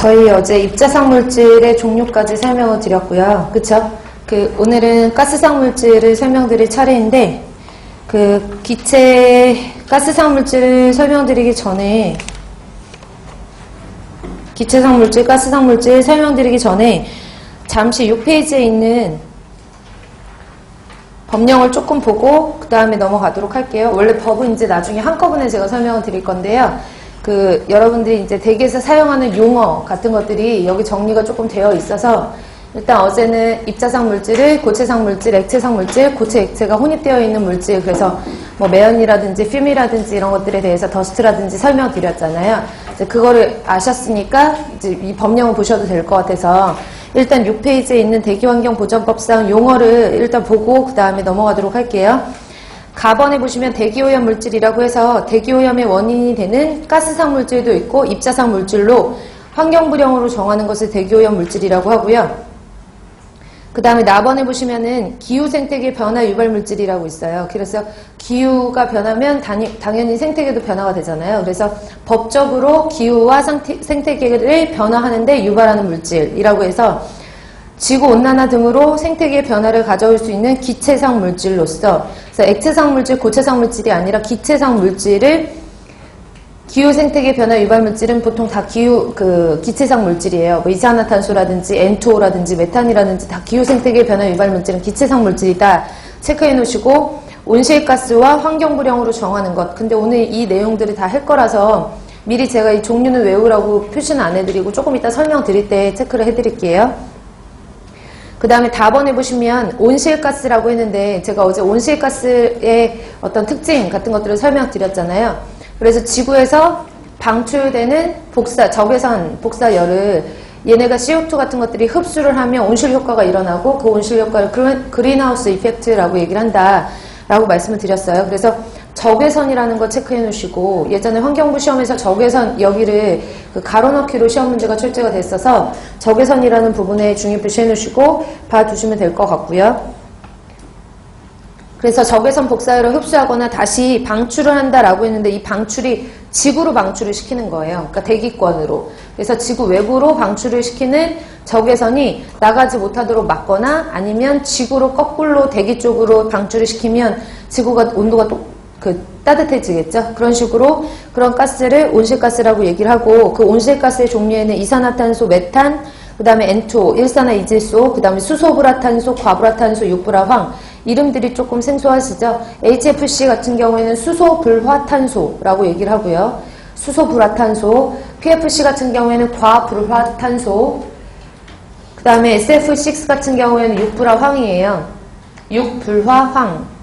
저희 어제 입자상 물질의 종류까지 설명을 드렸고요. 그쵸? 오늘은 가스상 물질을 설명드릴 차례인데, 가스상 물질을 설명드리기 전에, 기체상 물질, 가스상 물질 설명드리기 전에, 잠시 6페이지에 있는 법령을 조금 보고, 그 다음에 넘어가도록 할게요. 원래 법은 이제 나중에 한꺼번에 제가 설명을 드릴 건데요. 여러분들이 이제 대기에서 사용하는 용어 같은 것들이 여기 정리가 조금 되어 있어서 일단 어제는 입자상 물질을 고체상 물질, 액체상 물질, 고체, 액체가 혼입되어 있는 물질, 그래서 뭐 매연이라든지 필름이라든지 이런 것들에 대해서 더스트라든지 설명드렸잖아요. 이제 그거를 아셨으니까 이제 이 법령을 보셔도 될 것 같아서 일단 6페이지에 있는 대기환경보전법상 용어를 일단 보고 그 다음에 넘어가도록 할게요. 가번에 보시면 대기오염 물질이라고 해서 대기오염의 원인이 되는 가스상 물질도 있고 입자상 물질로 환경불량으로 정하는 것을 대기오염 물질이라고 하고요. 그 다음에 나번에 보시면은 기후생태계 변화 유발 물질이라고 있어요. 그래서 기후가 변하면 당연히 생태계도 변화가 되잖아요. 그래서 법적으로 기후와 생태계를 변화하는데 유발하는 물질이라고 해서 지구온난화 등으로 생태계의 변화를 가져올 수 있는 기체상 물질로서, 그래서 액체상 물질, 고체상 물질이 아니라 기체상 물질을, 기후 생태계 변화 유발 물질은 보통 다 기체상 물질이에요. 뭐 이산화탄소라든지 N2O라든지 메탄이라든지 다 기후 생태계 변화 유발 물질은 기체상 물질이다. 체크해 놓으시고, 온실가스와 환경불량으로 정하는 것. 근데 오늘 이 내용들을 다 할 거라서 미리 제가 이 종류는 외우라고 표시는 안 해드리고 조금 이따 설명드릴 때 체크를 해드릴게요. 그 다음에 답번에 보시면 온실가스라고 했는데 제가 어제 온실가스의 어떤 특징 같은 것들을 설명드렸잖아요. 그래서 지구에서 방출되는 적외선 복사열을 얘네가 CO2 같은 것들이 흡수를 하면 온실 효과가 일어나고 그 온실 효과를 그린하우스 이펙트라고 얘기를 한다라고 말씀을 드렸어요. 그래서 적외선이라는 거 체크해 놓으시고, 예전에 환경부 시험에서 적외선 여기를 가로넣기로 시험 문제가 출제가 됐어서 적외선이라는 부분에 중요 표시해 놓으시고 봐두시면 될 것 같고요. 그래서 적외선 복사열을 흡수하거나 다시 방출을 한다라고 했는데 이 방출이 지구로 방출을 시키는 거예요. 그러니까 대기권으로. 그래서 지구 외부로 방출을 시키는 적외선이 나가지 못하도록 막거나 아니면 지구로 거꾸로 대기 쪽으로 방출을 시키면 지구가 온도가 따뜻해지겠죠. 그런 식으로 그런 가스를 온실가스라고 얘기를 하고, 그 온실가스의 종류에는 이산화탄소, 메탄, 그 다음에 N2O, 일산화이질소, 그 다음에 수소불화탄소, 과불화탄소, 육불화황, 이름들이 조금 생소하시죠? HFC 같은 경우에는 수소불화탄소라고 얘기를 하고요. 수소불화탄소, PFC 같은 경우에는 과불화탄소, 그 다음에 SF6 같은 경우에는 육불화황이에요. 육불화황.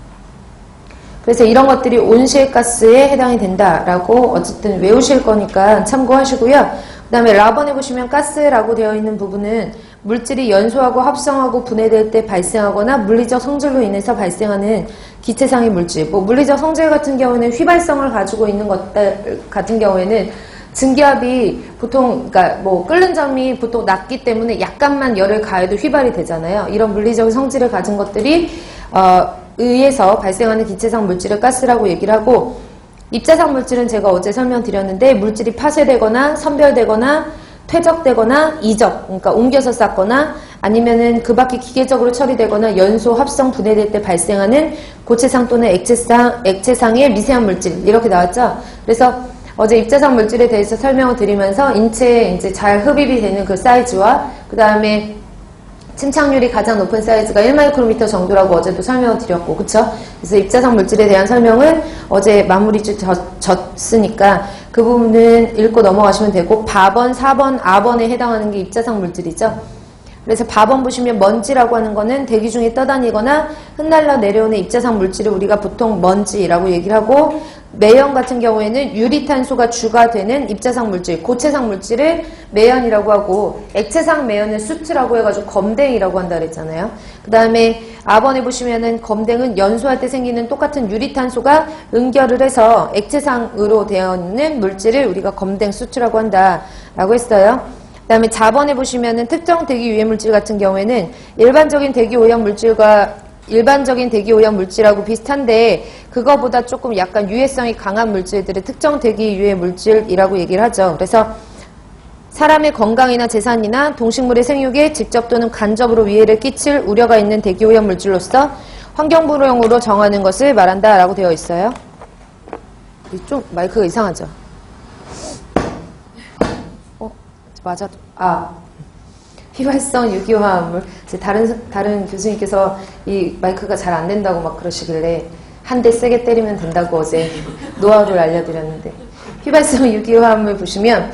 그래서 이런 것들이 온실가스에 해당이 된다라고 어쨌든 외우실 거니까 참고하시고요. 그 다음에 라번에 보시면 가스라고 되어 있는 부분은 물질이 연소하고 합성하고 분해될 때 발생하거나 물리적 성질로 인해서 발생하는 기체상의 물질. 뭐 물리적 성질 같은 경우는 휘발성을 가지고 있는 것들 같은 경우에는 증기압이 보통, 그러니까 뭐 끓는 점이 보통 낮기 때문에 약간만 열을 가해도 휘발이 되잖아요. 이런 물리적 성질을 가진 것들이 의해서 발생하는 기체상 물질을 가스라고 얘기를 하고, 입자상 물질은 제가 어제 설명드렸는데 물질이 파쇄되거나 선별되거나 퇴적되거나 이적, 그러니까 옮겨서 쌓거나 아니면은 그 밖에 기계적으로 처리되거나 연소, 합성, 분해될 때 발생하는 고체상 또는 액체상의 미세한 물질, 이렇게 나왔죠. 그래서 어제 입자상 물질에 대해서 설명을 드리면서 인체에 이제 잘 흡입이 되는 그 사이즈와 그 다음에 침착률이 가장 높은 사이즈가 1마이크로미터 정도라고 어제도 설명을 드렸고, 그쵸? 그래서 입자상 물질에 대한 설명은 어제 마무리 졌으니까 그 부분은 읽고 넘어가시면 되고, 바번, 4번, 아번에 해당하는 게 입자상 물질이죠. 그래서 바번 보시면 먼지라고 하는 거는 대기 중에 떠다니거나 흩날려 내려오는 입자상 물질을 우리가 보통 먼지라고 얘기를 하고, 매연 같은 경우에는 유리탄소가 주가 되는 입자상 물질, 고체상 물질을 매연이라고 하고, 액체상 매연을 수트라고 해가지고 검댕이라고 한다 그랬잖아요. 그 다음에 아번에 보시면은 검댕은 연소할 때 생기는 똑같은 유리탄소가 응결을 해서 액체상으로 되어 있는 물질을 우리가 검댕 수트라고 한다라고 했어요. 그 다음에 4번에 보시면은 특정 대기 유해 물질 같은 경우에는 일반적인 대기 오염 물질하고 비슷한데 그거보다 조금 약간 유해성이 강한 물질들을 특정 대기 유해 물질이라고 얘기를 하죠. 그래서 사람의 건강이나 재산이나 동식물의 생육에 직접 또는 간접으로 위해를 끼칠 우려가 있는 대기오염 물질로서 환경부령으로 정하는 것을 말한다 라고 되어 있어요. 좀 마이크가 이상하죠? 맞아. 휘발성 유기화합물. 다른 교수님께서 이 마이크가 잘 안 된다고 막 그러시길래 한 대 세게 때리면 된다고 어제 노하우를 알려드렸는데, 휘발성 유기화합물 보시면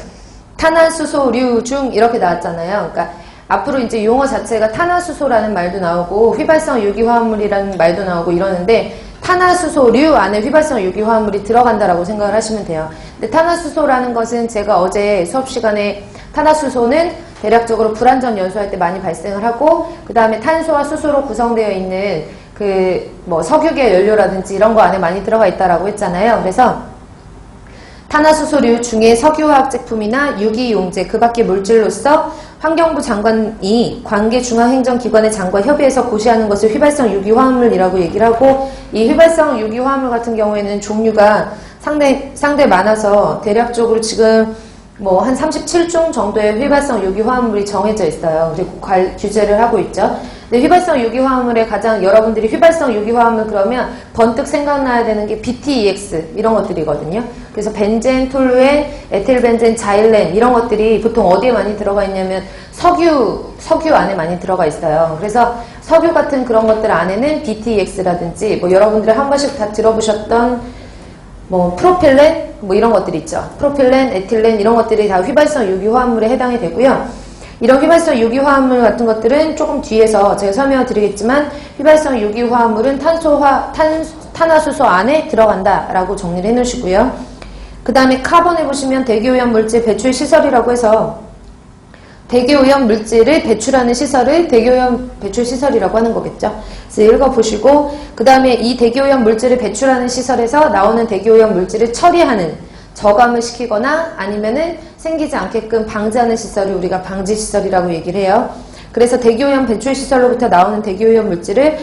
탄화수소류 중 이렇게 나왔잖아요. 그러니까 앞으로 이제 용어 자체가 탄화수소라는 말도 나오고 휘발성 유기화합물이라는 말도 나오고 이러는데, 탄화수소류 안에 휘발성 유기화합물이 들어간다라고 생각을 하시면 돼요. 근데 탄화수소라는 것은 제가 어제 수업 시간에 탄화수소는 대략적으로 불완전 연소할 때 많이 발생을 하고, 그 다음에 탄소와 수소로 구성되어 있는 석유계 연료라든지 이런 거 안에 많이 들어가 있다라고 했잖아요. 그래서 탄화수소류 중에 석유화학 제품이나 유기용제, 그 밖의 물질로서 환경부 장관이 관계 중앙행정기관의 장과 협의해서 고시하는 것을 휘발성 유기화합물이라고 얘기를 하고, 이 휘발성 유기화합물 같은 경우에는 종류가 상당히 많아서 대략적으로 지금 한 37종 정도의 휘발성 유기화합물이 정해져 있어요. 그리고 규제를 하고 있죠. 근데 휘발성 유기화합물의 가장 여러분들이 휘발성 유기화합물 그러면 번뜩 생각나야 되는 게 BTEX 이런 것들이거든요. 그래서 벤젠, 톨루엔, 에틸벤젠, 자일렌 이런 것들이 보통 어디에 많이 들어가 있냐면 석유 안에 많이 들어가 있어요. 그래서 석유 같은 그런 것들 안에는 BTEX라든지 여러분들이 한 번씩 다 들어보셨던 프로필렌 이런 것들 있죠. 프로필렌, 에틸렌 이런 것들이 다 휘발성 유기화합물에 해당이 되고요. 이런 휘발성 유기화합물 같은 것들은 조금 뒤에서 제가 설명을 드리겠지만, 휘발성 유기화합물은 탄화수소 안에 들어간다라고 정리를 해놓으시고요. 그 다음에 카본에 보시면 대기오염 물질 배출 시설이라고 해서 대기오염 물질을 배출하는 시설을 대기오염 배출 시설이라고 하는 거겠죠. 그래서 읽어보시고, 그 다음에 이 대기오염 물질을 배출하는 시설에서 나오는 대기오염 물질을 처리하는, 저감을 시키거나 아니면은 생기지 않게끔 방지하는 시설이 우리가 방지시설이라고 얘기를 해요. 그래서 대기오염 배출 시설로부터 나오는 대기오염 물질을